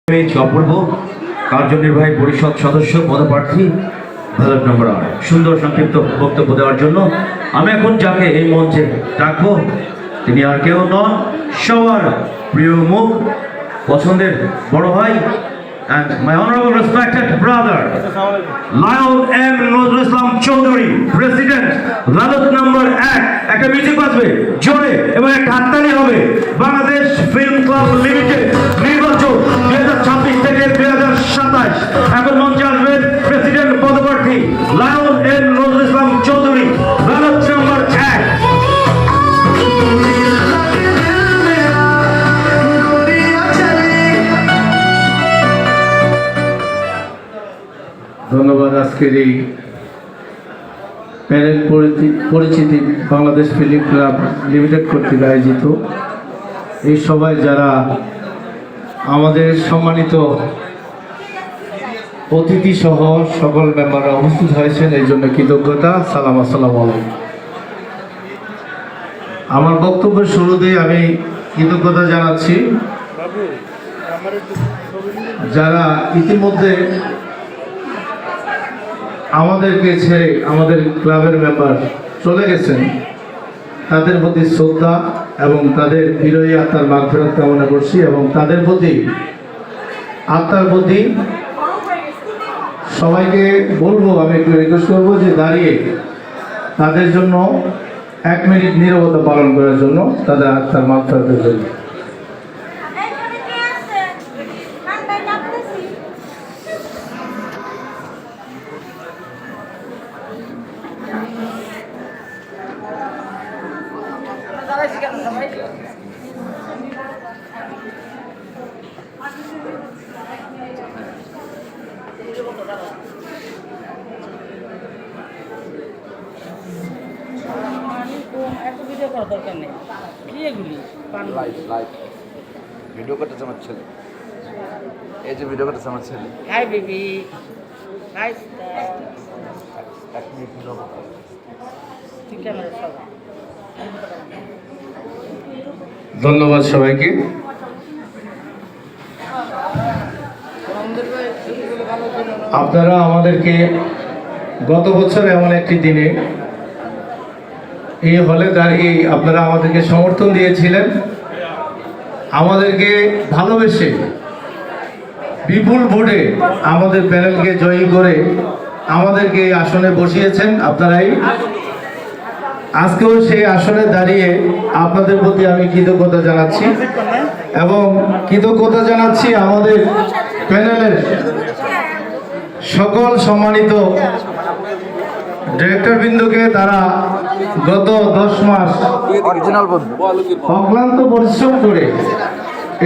অপূর্ব কার্যনির্বাহী পরিষদ সদস্য পদপ্রার্থী ব্যালট নম্বর 8 সুন্দর সংক্ষিপ্ত বক্তব্য দেওয়ার জন্য আমি এখন যাকে এই মঞ্চে ডাকবো তিনি আর কেউ নন, সবার প্রিয় মুখ, পছন্দের বড় ভাই and my honorable respected brother Lion M. Nazrul Islam Chaudhary, President, ballot number 1। একটা মিউজিক বাজবে জোরে এবং একটা হাততালি হবে। বাংলাদেশ ফিল্ম ক্লাব লিমিটেড নির্বাচন 2026 থেকে 2027। এখন মঞ্চে আসবেন প্রেসিডেন্ট পদপ্রার্থী lion M Nazrul Islam Chowdhury, ballot number 1। ধন্যবাদ। আজকের এই প্যানেল পরিচিতি বাংলাদেশ ফিল্ম ক্লাব লিমিটেড কর্তৃক আয়োজিত এই সবাই যারা আমাদের সম্মানিত অতিথি সহ সকল মেম্বাররা উপস্থিত হয়েছেন এই জন্য কৃতজ্ঞতা। আসসালামু আলাইকুম। আমার বক্তব্যের শুরুতেই আমি কৃতজ্ঞতা জানাচ্ছি যারা ইতিমধ্যে আমাদেরকে ছেড়ে আমাদের ক্লাবের মেম্বার চলে গেছেন, তাদের প্রতি শ্রদ্ধা এবং তাদের বিরোহী আত্মার মাগফিরাত কামনা করছি এবং তাদের প্রতি আত্মার প্রতি সবাইকে বলবো, আমি একটু রিকোয়েস্ট করবো যে দাঁড়িয়ে তাদের জন্য 1 মিনিট নীরবতা পালন করার জন্য, তাদের আত্মার মাগফিরাতের জন্য। ভিডিও করতেছে আমার ছেলে, এই যে ভিডিও করতেছে আমার ছেলে। হাই বেবি, হাই এক মিনিট ঠিক ক্যামেরা সব। ধন্যবাদ সবাইকে। আপনারা আমাদেরকে গত বছর এমন একটি দিনে এই হলে দাঁড়িয়ে আপনারা আমাদেরকে সমর্থন দিয়েছিলেন, আমাদেরকে ভালোবেসে বিপুল ভোটে আমাদের প্যানেলকে জয়ী করে আমাদেরকে এই আসনে বসিয়েছেন আপনারাই। আজকেও সেই আসনে দাঁড়িয়ে আপনাদের প্রতি আমি কৃতজ্ঞতা জানাচ্ছি এবং কৃতজ্ঞতা জানাচ্ছি আমাদের প্যানেলের সকল সম্মানিত ডিরেক্টরবৃন্দকে। তারা গত 10 মাস অক্লান্ত পরিশ্রম করে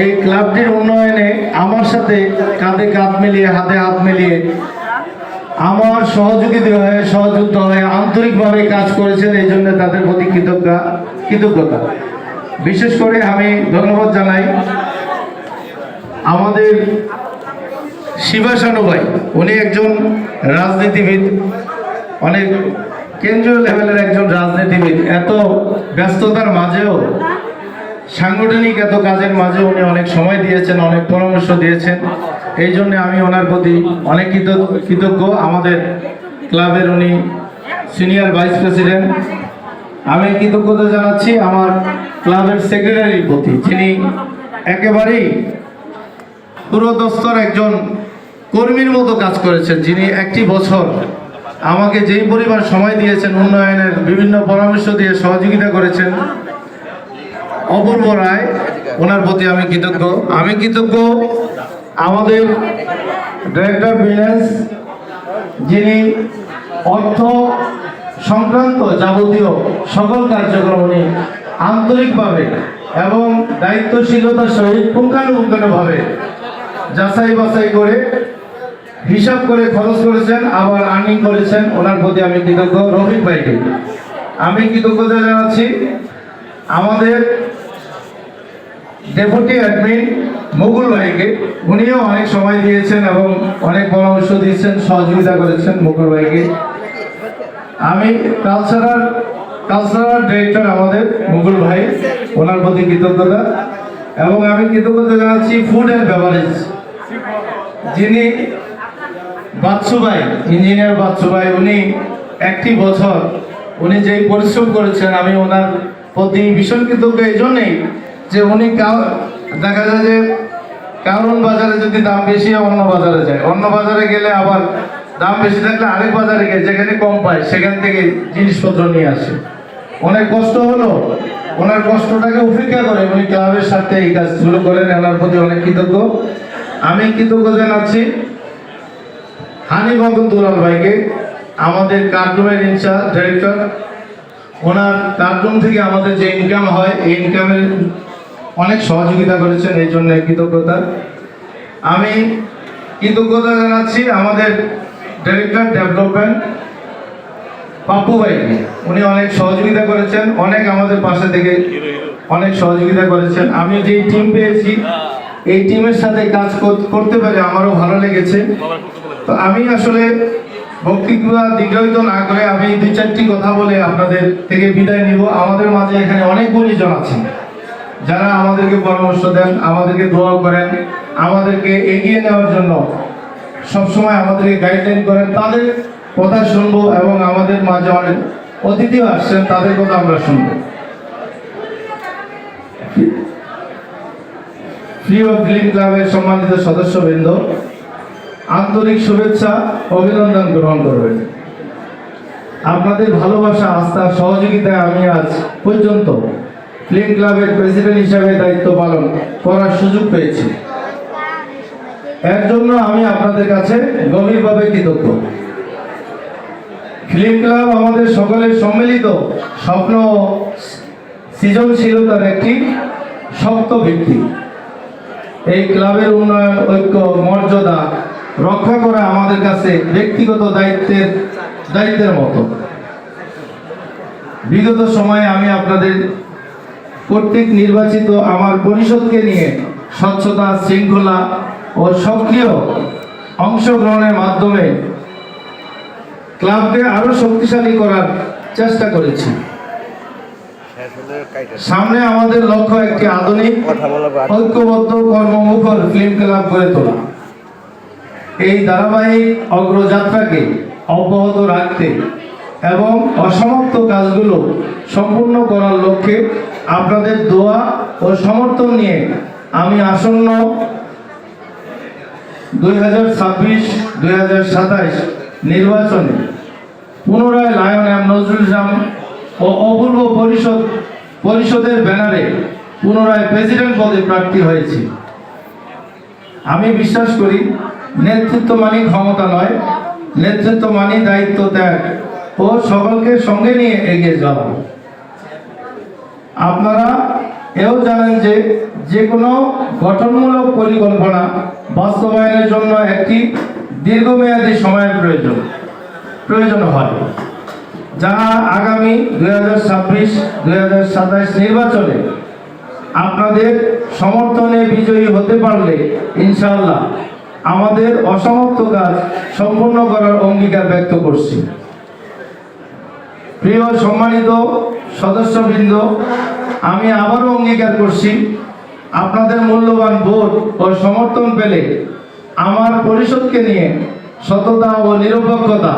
এই ক্লাবটির উন্নয়নে আমার সাথে কাঁধে কাঁধ মিলিয়ে, হাতে হাত মিলিয়ে আমার সহযোগিতা হয়ে আন্তরিকভাবে কাজ করেছেন। এই জন্য তাদের প্রতি কৃতজ্ঞতা। বিশেষ করে আমি ধন্যবাদ জানাই আমাদের শিবাসানু ভাই, উনি একজন রাজনীতিবিদ, অনেক কেন্দ্রীয় লেভেলের একজন রাজনীতিবিদ। এত ব্যস্ততার মাঝেও, সাংগঠনিক এত কাজের মাঝেও উনি অনেক সময় দিয়েছেন, অনেক পরামর্শ দিয়েছেন। এই জন্য আমি ওনার প্রতি অনেক কৃতজ্ঞ। আমাদের ক্লাবের উনি সিনিয়র ভাইস প্রেসিডেন্ট। আমি কৃতজ্ঞতা জানাচ্ছি আমার ক্লাবের সেক্রেটারির প্রতি, যিনি একেবারেই পুরোদস্তর একজন কর্মীর মতো কাজ করেছেন, যিনি একটি বছর আমাকে যেই পরিমাণ সময় দিয়েছেন, উন্নয়নের বিভিন্ন পরামর্শ দিয়ে সহযোগিতা করেছেন। অপূর্ব রায়, ওনার প্রতি আমি কৃতজ্ঞ। আমি কৃতজ্ঞ আমাদের ডিরেক্টর ফিন্যান্স, যিনি অর্থ সংক্রান্ত যাবতীয় সকল কার্যক্রম উনি আন্তরিকভাবে এবং দায়িত্বশীলতার সহিত পুঙ্খানুপুঙ্খানুভাবে যাচাই বাছাই করে হিসাব করে খরচ করেছেন, আবার আর্নিং করেছেন। ওনার প্রতি আমি কৃতজ্ঞ। রফিক ভাইকে আমি কৃতজ্ঞতা জানাচ্ছি। আমাদের ডেপুটি অ্যাডমিন মুকুল ভাইকে, উনিও অনেক সময় দিয়েছেন এবং অনেক পরামর্শ দিয়েছেন, সহযোগিতা করেছেন মুকুল ভাইকে। আমি কালচারাল ডিরেক্টর আমাদের মুকুল ভাই, ওনার প্রতি কৃতজ্ঞতা। এবং আমি কৃতজ্ঞতা জানাচ্ছি ফুড অ্যান্ড বেভারেজ যিনি বাচ্চু ভাই, ইঞ্জিনিয়ার বাচ্চু ভাই, উনি একটি বছর উনি যেই পরিশ্রম করেছেন, আমি ওনার প্রতি ভীষণ কৃতজ্ঞ এই জন্যেই যে উনি দেখা যায় যে কারণ বাজারে যদি দাম বেশি হয় অন্য বাজারে যায়, অন্য বাজারে গেলে আবার দাম বেশি থাকলে আরেক বাজারে গিয়ে যেখানে কম পায় সেখান থেকে জিনিসপত্র নিয়ে আসে। অনেক কষ্ট হলো, ওনার কষ্টটাকে উপেক্ষা করে উনি ক্লাবের সাথে এই কাজগুলো করেন। ওনার প্রতি অনেক কৃতজ্ঞ। আমি কৃতজ্ঞ জানাচ্ছি হানিফ দুলাল ভাইকে, আমাদের কার্টুনের ইনচার্জ ডাইরেক্টর। ওনার কার্টুন থেকে আমাদের যে ইনকাম হয় এই ইনকামের অনেক সহযোগিতা করেছেন, এই জন্য কৃতজ্ঞতা। আমি কৃতজ্ঞতা জানাচ্ছি আমাদের ডাইরেক্টর ডেভেলপমেন্ট পাপ্পু ভাইকে, উনি অনেক সহযোগিতা করেছেন, অনেক আমাদের পাশে থেকে অনেক সহযোগিতা করেছেন। আমি যে টিম পেয়েছি এই টিমের সাথে কাজ করতে পেরে আমারও ভালো লেগেছে। তো আমি আসলে বক্তব্য দীর্ঘায়িত না করে আমি 2-4টি কথা বলে আপনাদের থেকে বিদায় নিব। আমাদের মাঝে এখানে অনেক গুণীজন আছেন যারা আমাদেরকে পরামর্শ দেন, আমাদেরকে দোয়া করেন, আমাদেরকে এগিয়ে নেওয়ার জন্য সবসময় আমাদেরকে গাইডলাইন করেন। তাদের কথা শুনবো এবং আমাদের মাঝে অনেক অতিথিও আসছেন, তাদের কথা আমরা শুনবো। প্রিয় ফিল্ম ক্লাবের সম্মানিত সদস্যবৃন্দ, আন্তরিক শুভেচ্ছা অভিনন্দন গ্রহণ করবেন। আপনাদের ভালোবাসা, আস্থা, সহযোগিতায় আমি আজ পর্যন্ত ফিল্ম ক্লাবের প্রেসিডেন্ট হিসাবে দায়িত্ব পালন করার সুযোগ পেয়েছি। এর জন্য আমি আপনাদের কাছে গভীরভাবে কৃতজ্ঞ। ফিল্ম ক্লাব আমাদের সকলের সম্মিলিত স্বপ্ন ও সৃজনশীলতার একটি শক্ত ভিত্তি। এই ক্লাবের উন্নয়ন, ঐক্য, মর্যাদা রক্ষা করা আমাদের কাছে ব্যক্তিগত দায়িত্বের মতো। বিগত সময়ে আমি আপনাদের কর্তৃক নির্বাচিত আমার পরিষদকে নিয়ে স্বচ্ছতা, শৃঙ্খলা ও সক্রিয় অংশগ্রহণের মাধ্যমে ক্লাবকে আরো শক্তিশালী করার চেষ্টা করেছি। সামনে আমাদের লক্ষ্য একটি আধুনিক, ঐক্যবদ্ধ, কর্মমুখর ফিল্ম ক্লাব গড়ে তোলা। এই ধারাবাহিক অগ্রযাত্রাকে অব্যাহত রাখতে এবং অসমাপ্ত কাজগুলো সম্পূর্ণ করার লক্ষ্যে আপনাদের দোয়া ও সমর্থন নিয়ে আমি আসন্ন 2026-2027 নির্বাচনে পুনরায় লায়ন এম নজরুল ইসলাম ও অপূর্ব পরিষদের ব্যানারে পুনরায় প্রেসিডেন্ট পদে প্রার্থী হয়েছি। আমি বিশ্বাস করি নেতৃত্ব মানি ক্ষমতা নয়, নেতৃত্ব মানি দায়িত্ব ত্যাগ ও সকলকে সঙ্গে নিয়ে এগিয়ে যাওয়া। আপনারা এও জানেন যে যে কোনো গঠনমূলক পরিকল্পনা বাস্তবায়নের জন্য একটি দীর্ঘমেয়াদী সময়ের প্রয়োজন হয়, যা আগামী 2026-2027 নির্বাচনে আপনাদের সমর্থনে বিজয়ী হতে পারলে ইনশাআল্লাহ আমাদের অসমাপ্ত কাজ সম্পূর্ণ করার অঙ্গীকার ব্যক্ত করছি। প্রিয় সম্মানিত সদস্যবৃন্দ, আমি আবারও অঙ্গীকার করছি আপনাদের মূল্যবান ভোট ও সমর্থন পেলে আমার পরিষদকে নিয়ে সততা ও নিরপেক্ষতা